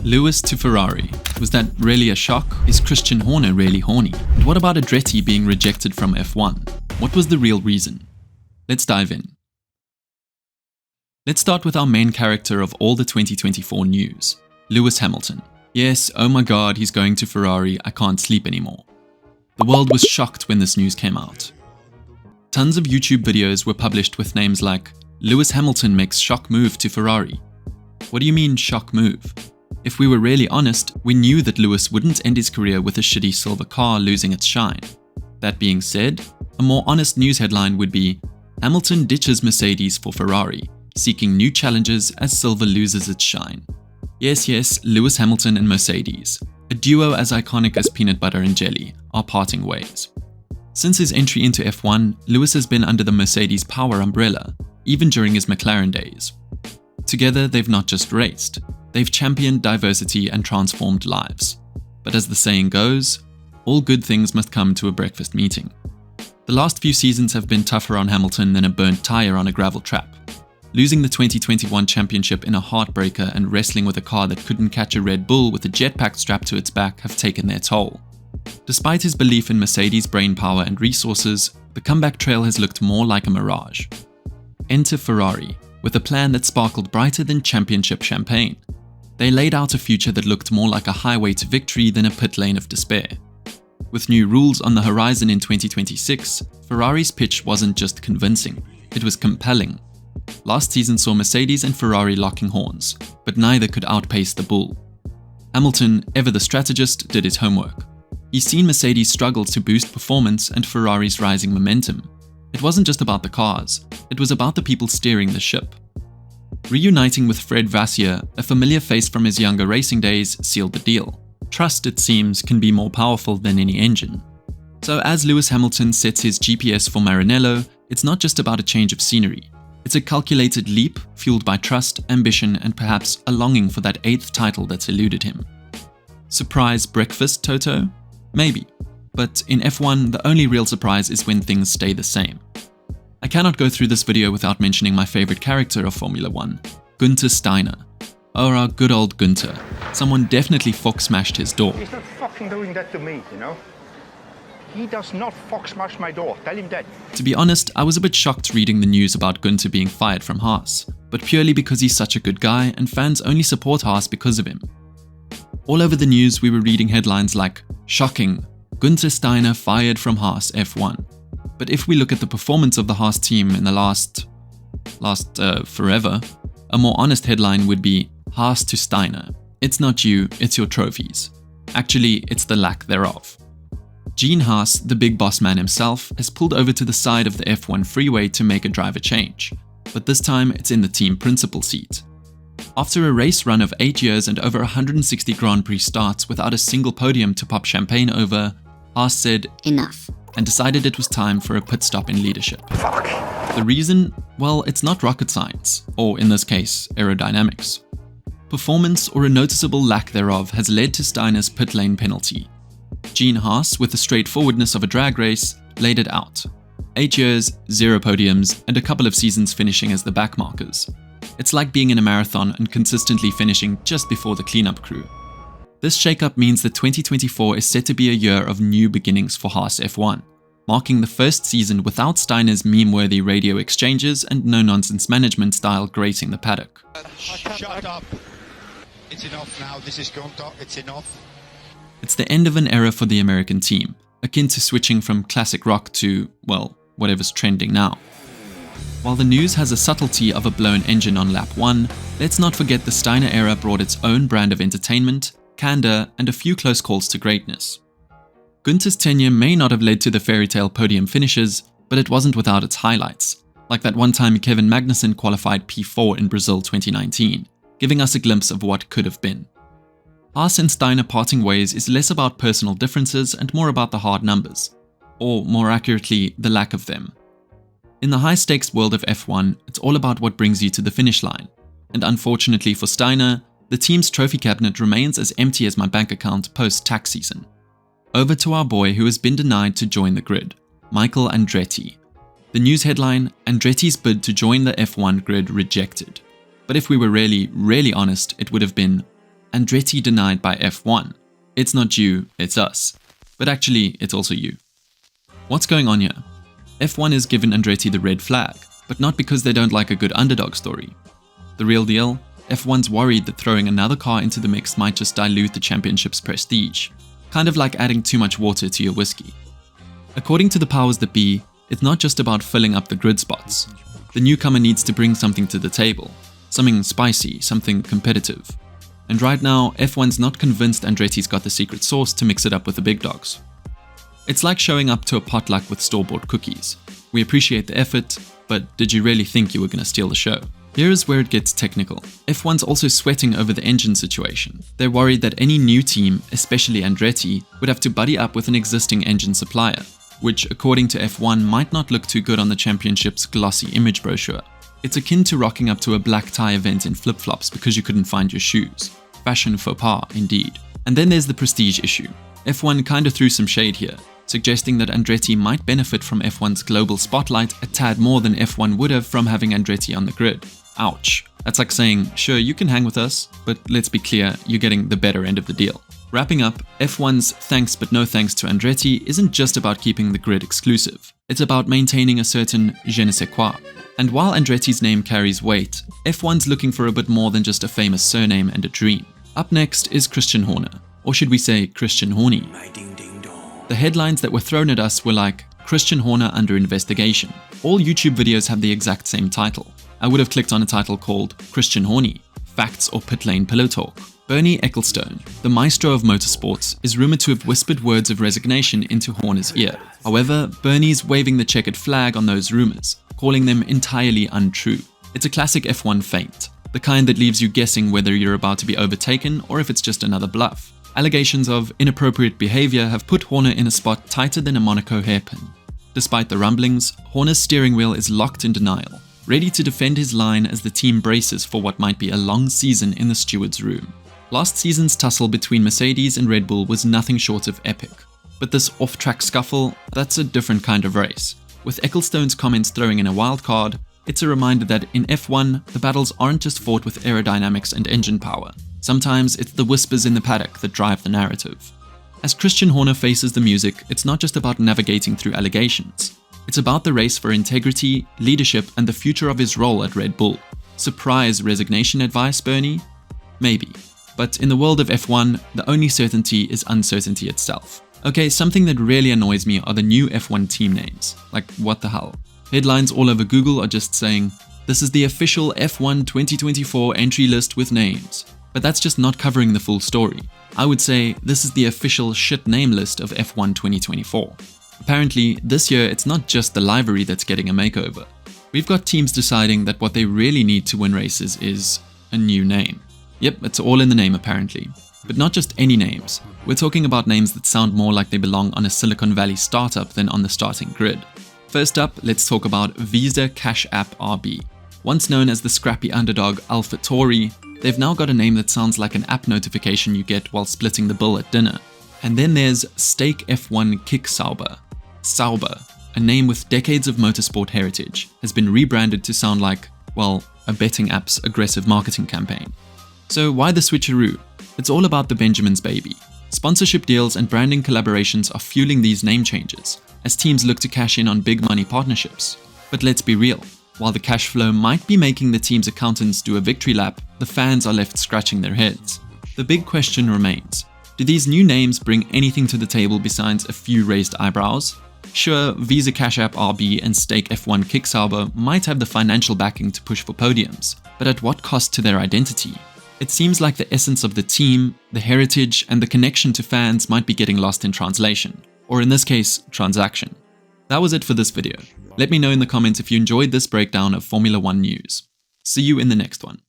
Lewis to Ferrari. Was that really a shock? Is Christian Horner really horny? And what about Andretti being rejected from F1? What was the real reason? Let's dive in. Let's start with our main character of all the 2024 news, Lewis Hamilton. Yes, oh my god, he's going to Ferrari, I can't sleep anymore. The world was shocked when this news came out. Tons of YouTube videos were published with names like, Lewis Hamilton makes shock move to Ferrari. What do you mean shock move? If we were really honest, we knew that Lewis wouldn't end his career with a shitty silver car losing its shine. That being said, a more honest news headline would be, Hamilton ditches Mercedes for Ferrari, seeking new challenges as silver loses its shine. Yes, Lewis Hamilton and Mercedes, a duo as iconic as peanut butter and jelly, are parting ways. Since his entry into F1, Lewis has been under the Mercedes power umbrella, even during his McLaren days. Together, they've not just raced, they've championed diversity and transformed lives. But as the saying goes, all good things must come to a breakfast meeting. The last few seasons have been tougher on Hamilton than a burnt tire on a gravel trap. Losing the 2021 championship in a heartbreaker and wrestling with a car that couldn't catch a Red Bull with a jetpack strapped to its back have taken their toll. Despite his belief in Mercedes' brainpower and resources, the comeback trail has looked more like a mirage. Enter Ferrari, with a plan that sparkled brighter than championship champagne. They laid out a future that looked more like a highway to victory than a pit lane of despair. With new rules on the horizon in 2026, Ferrari's pitch wasn't just convincing, it was compelling. Last season saw Mercedes and Ferrari locking horns, but neither could outpace the bull. Hamilton, ever the strategist, did his homework. He's seen Mercedes struggle to boost performance and Ferrari's rising momentum. It wasn't just about the cars, it was about the people steering the ship. Reuniting with Fred Vasseur, a familiar face from his younger racing days, sealed the deal. Trust, it seems, can be more powerful than any engine. So as Lewis Hamilton sets his GPS for Maranello, it's not just about a change of scenery. It's a calculated leap fueled by trust, ambition, and perhaps a longing for that 8th title that's eluded him. Surprise breakfast, Toto? Maybe. But in F1, the only real surprise is when things stay the same. I cannot go through this video without mentioning my favorite character of Formula 1, Guenther Steiner. Oh, our good old Guenther. Someone definitely fuck smashed his door. He's not fucking doing that to me, you know? He does not fuck smash my door, tell him that. To be honest, I was a bit shocked reading the news about Guenther being fired from Haas, but purely because he's such a good guy and fans only support Haas because of him. All over the news we were reading headlines like, shocking, Guenther Steiner fired from Haas F1. But if we look at the performance of the Haas team in the last forever, a more honest headline would be, Haas to Steiner. It's not you, it's your trophies. Actually, it's the lack thereof. Gene Haas, the big boss man himself, has pulled over to the side of the F1 freeway to make a driver change, but this time it's in the team principal seat. After a race run of 8 years and over 160 Grand Prix starts without a single podium to pop champagne over, Haas said, enough, and decided it was time for a pit stop in leadership. Fuck. The reason? Well, it's not rocket science, or in this case, aerodynamics. Performance or a noticeable lack thereof has led to Steiner's pit lane penalty. Gene Haas, with the straightforwardness of a drag race, laid it out. 8 years, 0 podiums, and a couple of seasons finishing as the backmarkers. It's like being in a marathon and consistently finishing just before the cleanup crew. This shakeup means that 2024 is set to be a year of new beginnings for Haas F1, marking the first season without Steiner's meme-worthy radio exchanges and no-nonsense management style gracing the paddock. Shut up! It's enough now, this is Guenther, it's enough. It's the end of an era for the American team, akin to switching from classic rock to, well, whatever's trending now. While the news has a subtlety of a blown engine on lap 1, let's not forget the Steiner era brought its own brand of entertainment, candor, and a few close calls to greatness. Guenther's tenure may not have led to the fairy tale podium finishes, but it wasn't without its highlights, like that one time Kevin Magnussen qualified P4 in Brazil 2019, giving us a glimpse of what could have been. Haas and Steiner parting ways is less about personal differences and more about the hard numbers, or more accurately, the lack of them. In the high-stakes world of F1, it's all about what brings you to the finish line, and unfortunately for Steiner, the team's trophy cabinet remains as empty as my bank account post-tax season. Over to our boy who has been denied to join the grid, Michael Andretti. The news headline, Andretti's bid to join the F1 grid rejected. But if we were really honest, it would have been, Andretti denied by F1. It's not you, it's us. But actually, it's also you. What's going on here? F1 is giving Andretti the red flag, but not because they don't like a good underdog story. The real deal? F1's worried that throwing another car into the mix might just dilute the championship's prestige. Kind of like adding too much water to your whiskey. According to the powers that be, it's not just about filling up the grid spots. The newcomer needs to bring something to the table. Something spicy, something competitive. And right now, F1's not convinced Andretti's got the secret sauce to mix it up with the big dogs. It's like showing up to a potluck with store-bought cookies. We appreciate the effort, but did you really think you were gonna steal the show? Here's where it gets technical. F1's also sweating over the engine situation. They're worried that any new team, especially Andretti, would have to buddy up with an existing engine supplier, which according to F1 might not look too good on the championship's glossy image brochure. It's akin to rocking up to a black tie event in flip-flops because you couldn't find your shoes. Fashion faux pas, indeed. And then there's the prestige issue. F1 kinda threw some shade here, suggesting that Andretti might benefit from F1's global spotlight a tad more than F1 would have from having Andretti on the grid. Ouch. That's like saying, sure, you can hang with us, but let's be clear, you're getting the better end of the deal. Wrapping up, F1's thanks but no thanks to Andretti isn't just about keeping the grid exclusive. It's about maintaining a certain je ne sais quoi. And while Andretti's name carries weight, F1's looking for a bit more than just a famous surname and a dream. Up next is Christian Horner, or should we say Christian Horny. The headlines that were thrown at us were like, Christian Horner under investigation. All YouTube videos have the exact same title. I would have clicked on a title called Christian Horny, Facts or Pit Lane Pillow Talk. Bernie Ecclestone, the maestro of motorsports, is rumored to have whispered words of resignation into Horner's ear. However, Bernie's waving the checkered flag on those rumors, calling them entirely untrue. It's a classic F1 feint, the kind that leaves you guessing whether you're about to be overtaken or if it's just another bluff. Allegations of inappropriate behavior have put Horner in a spot tighter than a Monaco hairpin. Despite the rumblings, Horner's steering wheel is locked in denial, ready to defend his line as the team braces for what might be a long season in the steward's room. Last season's tussle between Mercedes and Red Bull was nothing short of epic. But this off-track scuffle, that's a different kind of race. With Ecclestone's comments throwing in a wild card, it's a reminder that in F1, the battles aren't just fought with aerodynamics and engine power. Sometimes it's the whispers in the paddock that drive the narrative. As Christian Horner faces the music, it's not just about navigating through allegations. It's about the race for integrity, leadership, and the future of his role at Red Bull. Surprise resignation advice, Bernie? Maybe. But in the world of F1, the only certainty is uncertainty itself. Okay, something that really annoys me are the new F1 team names. Like, what the hell? Headlines all over Google are just saying, this is the official F1 2024 entry list with names. But that's just not covering the full story. I would say this is the official shit name list of F1 2024. Apparently, this year it's not just the livery that's getting a makeover. We've got teams deciding that what they really need to win races is a new name. Yep, it's all in the name apparently. But not just any names. We're talking about names that sound more like they belong on a Silicon Valley startup than on the starting grid. First up, let's talk about Visa Cash App RB. Once known as the scrappy underdog AlphaTauri, they've now got a name that sounds like an app notification you get while splitting the bill at dinner. And then there's Stake F1 Kick Sauber. Sauber, a name with decades of motorsport heritage, has been rebranded to sound like, well, a betting app's aggressive marketing campaign. So why the switcheroo? It's all about the Benjamin's baby. Sponsorship deals and branding collaborations are fueling these name changes, as teams look to cash in on big money partnerships. But let's be real, while the cash flow might be making the team's accountants do a victory lap, the fans are left scratching their heads. The big question remains, do these new names bring anything to the table besides a few raised eyebrows? Sure, Visa Cash App RB and Stake F1 Kick Sauber might have the financial backing to push for podiums, but at what cost to their identity? It seems like the essence of the team, the heritage, and the connection to fans might be getting lost in translation, or in this case, transaction. That was it for this video. Let me know in the comments if you enjoyed this breakdown of Formula 1 news. See you in the next one.